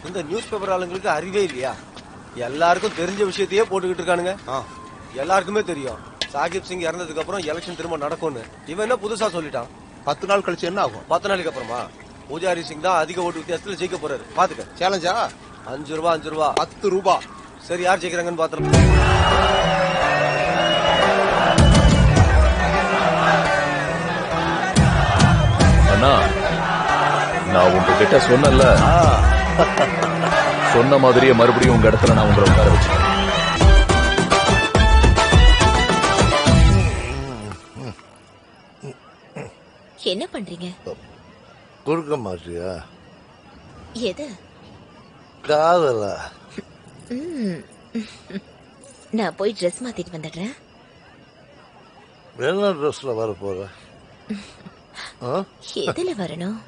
இந்த news paper ஆளுங்களுக்கு அறிவே இல்லையா? எல்லாருக்கும் தெரிஞ்ச விஷயத்தையே போட்டுக்கிட்டு இருக்கானுங்க. எல்லாருக்குமே தெரியும் சாகிப் சிங் இறந்ததுக்கு அப்புறம் எலெக்ஷன் திரும்ப நடக்கும்னு. இவன் என்ன புதுசா சொல்லிட்டான்? 10 நாள் கழிச்சு என்ன ஆகும்? 10 நாளைக்கு அப்புறமா பூஜாரி சிங் தான் அதிக ஓட்டு வித்தியாசத்துல ஜெயிக்க போறாரு. பாத்துக்க. சேலஞ்சா? 5 ரூபா 5 ரூபா 10 ரூபா. சரி, யார் ஜெயிக்கிறாங்கன்னு பாத்துறோம். அண்ணா, நான் உங்ககிட்ட சொன்னல, சொன்ன மாதிரியே மறுபடியும் உங்க இடத்துல நான் உங்களை உட்கார வச்சுட்டேன். என்ன பண்றீங்க? கொடுக்க மாட்டியா? எது? காதலா? நான் போய் ட்ரெஸ் மாத்திட்டு வந்துடுறேன். என்ன ட்ரெஸ்ல வர போற? எதுல வரணும்?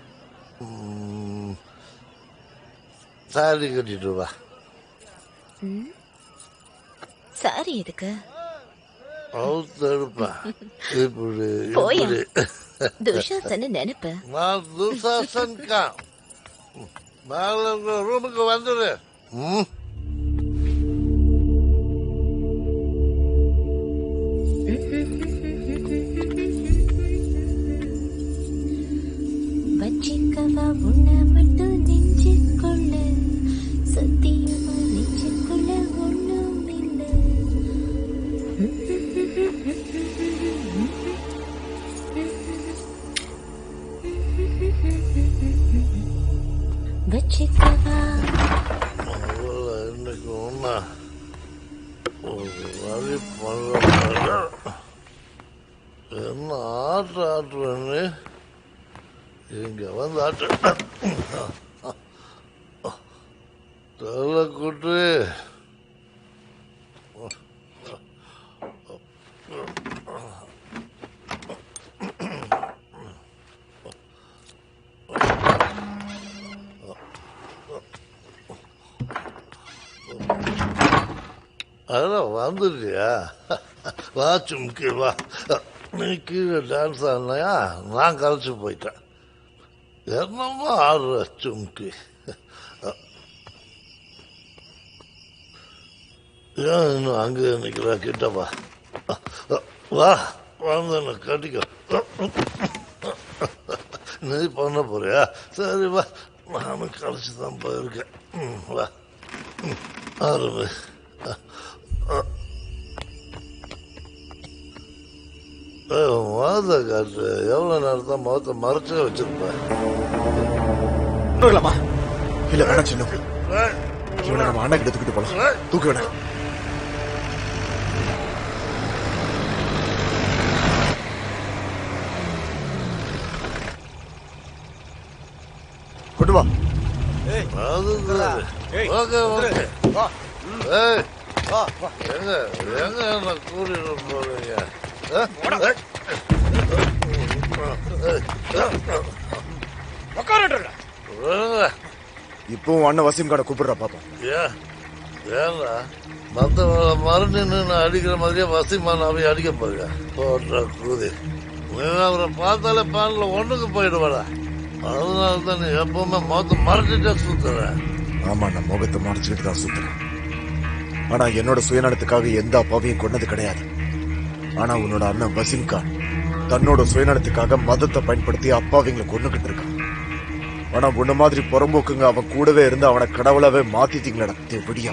சாரி கட்டிட்டு வா. சாரி எதுக்கு? அவுத்தெடுப்பேன். இப்படி போயா, துஷாசன் நினைப்பு. நான் துசாசன்கா. மேல ரூமுக்கு வந்துடு. வச்சிக்கவா உன்ன மட்டும் நெஞ்சுக்குள்ள, சத்தியமா நெஞ்சுக்குள்ள ஒண்ணும் இல்ல. வச்சிக்கவா இன்னைக்கு ஒன்னா ஒரு வழி பண்ண. என்ன ஆட்டுறன்னு இங்க வந்து ஆட்டு தலை கூட்டு. அதெல்லாம் வந்துருக்கியா? வா சும்கி வா. நீ கீழே டான்ஸ் ஆடினாயா, நான் கரைச்சி போயிட்டேன். என்னமோ ஆடுற சும்கி. ஏன் இன்னும் அங்கே நிற்கிறா? கிட்ட வா வா, வந்து கட்டிக்க. நீ பண்ண போறியா? சரி வா, நானும் கரைச்சி தான் போயிருக்கேன். வா ஆரம்பி. முகத்தை காட்டு. எவ்வளவு நேரம் தான் முகத்தை மறைச்சே வச்சிருப்பேன். இல்ல வேணாம் சின்ன, இவனை நம்ம அண்ணன் கிட்ட தூக்கிட்டு போலாம். தூக்க வேணாம். கொண்டு வா. Okay okay. எங்க எங்க என்ன கூட்டிட்டு போறீங்க? இப்பவும் அண்ணன் வசீம் கார்டை கூப்பிடுறா பாப்போம். ஏன்டா மத்தவங்களை மறுந்து நின்று அடிக்கிற மாதிரியே வசீமானாவே அடிக்க போறியா? போடுற கூதி. அவரை பார்த்தாலே பாலில் ஒண்ணுக்கு போயிடுவாடா. அதனாலதான் நீ எப்பவுமே முகத்தை மறைச்சிட்டே சுத்துற. ஆமா, நான் முகத்தை மறைச்சுக்கிட்டு தான் சுத்துறேன். ஆனா என்னோட சுயநலத்துக்காக எந்த அப்பாவையும் கொண்டது கிடையாது. ஆனா உன்னோட அண்ணன் வசீம் கான் தன்னோட சுயநலத்துக்காக மதத்தை பயன்படுத்தி அப்பாவிங்களை கொண்டுகிட்டு இருக்கான். ஆனா உன்ன மாதிரி புறம்போக்குங்க அவன் கூடவே இருந்து அவனை கடவுளாவே மாத்திட்டீங்களா? எப்படியா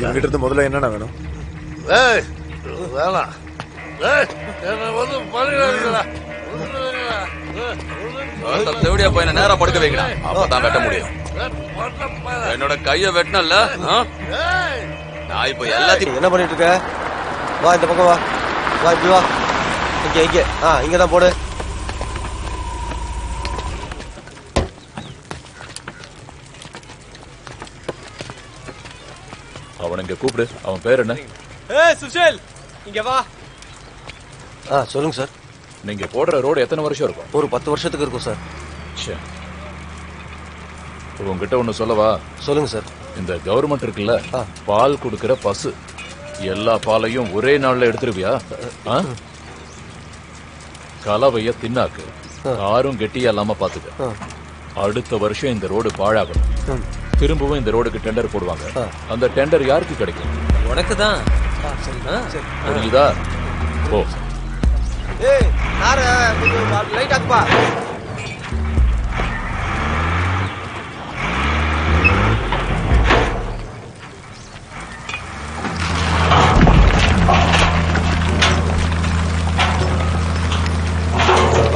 என்கிட்ட இருந்து முதல்ல என்னென்ன வேணும்? வேணாம், தேவடியா போய் நேரா படுக்க வைக்கலாம். அப்பதான் வெட்ட முடியும். என்னோட கைய வெட்டினல்ல, நான் இப்ப எல்லாத்தையும் என்ன பண்ணிட்டு இருக்க? வா இந்த பக்கம் வா. வா இப்படி வா. இங்க இங்கதான் போடு. அவன் இங்க கூப்பிடு. அவன் பேர் என்ன? சுஷேல், இங்க வா. சொல்லுங்க சார். நீங்க போடுற ரோடு எத்தனை வருஷம் இருக்கும்? ஒரு 10 வருஷத்துக்கு இருக்கும் சார். உங்ககிட்ட ஒண்ணு சொல்லவா? சொல்லுங்க சார். இந்த கவர்மெண்ட் இருக்குல்ல, பால் கொடுக்கிற பசு எல்லா பாலையும் ஒரே நாள்ல எடுத்துருவியா? கலவைய தின்னாக்கு, யாரும் கெட்டியா இல்லாம பாத்துக்க. அடுத்த வருஷம் இந்த ரோடு பாழாகணும். திரும்பவும் இந்த ரோடுக்கு டெண்டர் போடுவாங்க. அந்த டெண்டர் யாருக்கு கிடைக்கும்? உனக்கு தான். புரியுதா? ஓ, ஏய் நார கொஞ்சம் லைட் ஆக்குப்பா.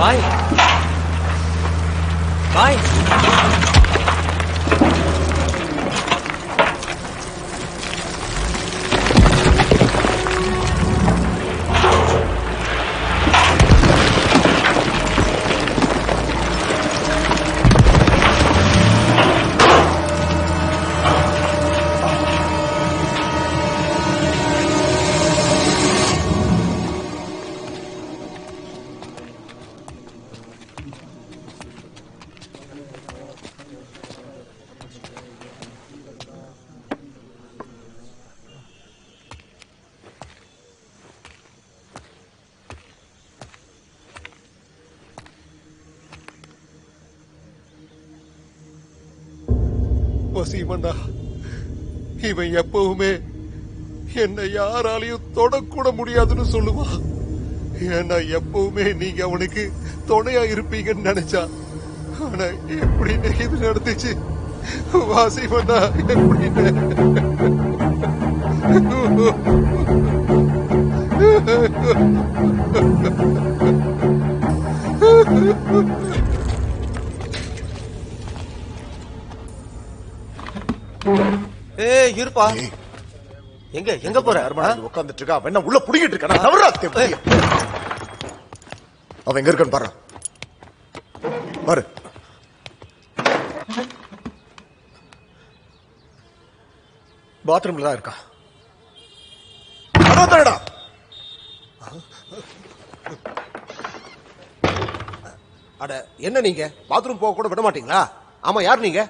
பாய் பாய் வசீமண்ணா, இவன் எப்பவுமே என்னை யாராலையும் தொடக்கூட முடியாதுன்னு சொல்லுவான். ஏன்னா எப்பவுமே நீங்க அவனுக்கு துணையா இருப்பீங்கன்னு நினைச்சா. ஆனா எப்படி இது நடந்துச்சு வாசிமண்ணா? எப்படி ஏய் இருப்பா. எங்க எங்க போற? உட்காந்துட்டு இருக்கா. என்ன உள்ள புடிக்கிட்டு இருக்கா? அவன் எங்க இருக்கான்னு பாரு. பாரு. பாத்ரூம்ல தான் இருக்கா. அட என்ன நீங்க பாத்ரூம் போக கூட விட மாட்டீங்களா? ஆமா, யார் நீங்க?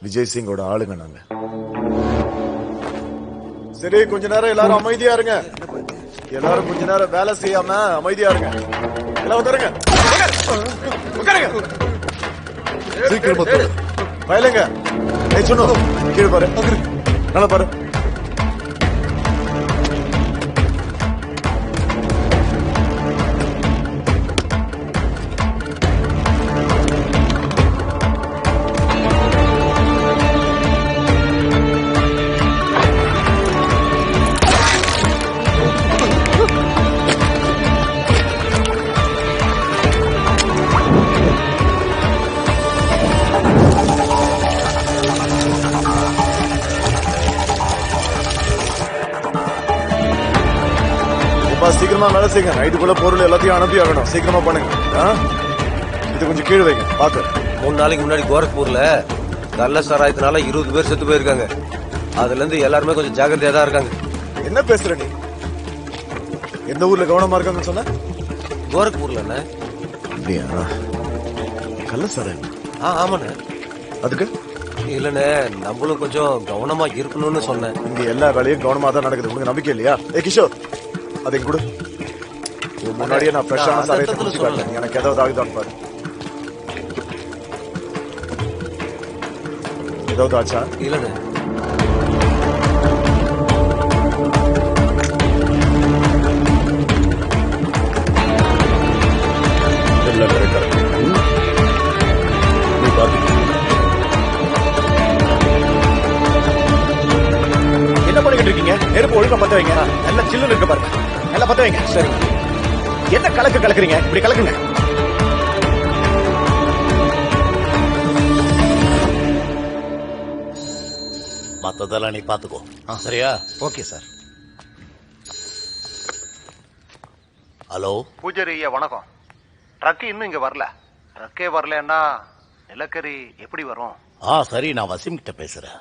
விஜய் சிங்கோட ஆளுங்க நாங்க. சரி, கொஞ்ச நேரம் எல்லாரும் அமைதியா இருங்க. எல்லாரும் கொஞ்ச நேரம் வேலை செய்யாம அமைதியா இருங்க. எல்லாம் உட்காருங்க. சீக்கிரமா பயலுங்க. சொன்னோம் கீழே பாரு. நல்லா பாரு. சீக்கிரமா வேலை செய்யுங்க. நைட்டுக்குள்ள பொருள் எல்லாத்தையும் அனுப்பி ஆகணும். சீக்கிரமா பண்ணுங்க. இது கொஞ்சம் கீழே வைங்க. பாத்து 3 நாளைக்கு முன்னாடி கோரக்பூர்ல கள்ள சாராயத்தினால 20 பேர் செத்து போயிருக்காங்க. அதுல இருந்து எல்லாருமே கொஞ்சம் ஜாக்கிரதையா தான் இருக்காங்க. என்ன பேசுற நீ? எந்த ஊர்ல கவனமா இருக்காங்கன்னு சொன்ன? கோரக்பூர்ல என்ன? அப்படியா? கள்ள சாராயம்? ஆமாண்ணே. அதுக்கு இல்லண்ணே, நம்மளும் கொஞ்சம் கவனமா இருக்கணும்னு சொன்னேன். இங்க எல்லா வேலையும் கவனமா தான் நடக்குது. உங்களுக்கு நம்பிக்கை இல்லையா? கிஷோர், அதை கொடு. முன்னாடியே நான் ஃப்ரெஷ்ஷான சாராயத்தை குடிச்சு காட்டேன். எனக்கு ஏதாவது ஆகுதான் பாரு. ஏதாவது ஆச்சா? இல்லண்ணே. எல்லாம் கரெக்டா நீ பாத்து. என்ன பண்ணிக்கிட்டு இருக்கீங்க? நெருப்பு ஒழுங்கா பத்த வைங்க. நல்லா சில்லுன்னு இருக்க பாருங்க. நல்லா பத்த வைங்க. சரி, என்ன கலக்குறீங்க? இப்படி கலக்குங்க. மத்ததெல்லாம் நீ பாத்துக்கோ. சரியா? Okay sir. ஹலோ பூஜாரி ஐயா, வணக்கம். ட்ரக் இன்னும் இங்க வரல. ட்ரக்கே வரலன்னா நிலக்கரி எப்படி வரும்? சரி, நான் வசீம் கிட்ட பேசுறேன்.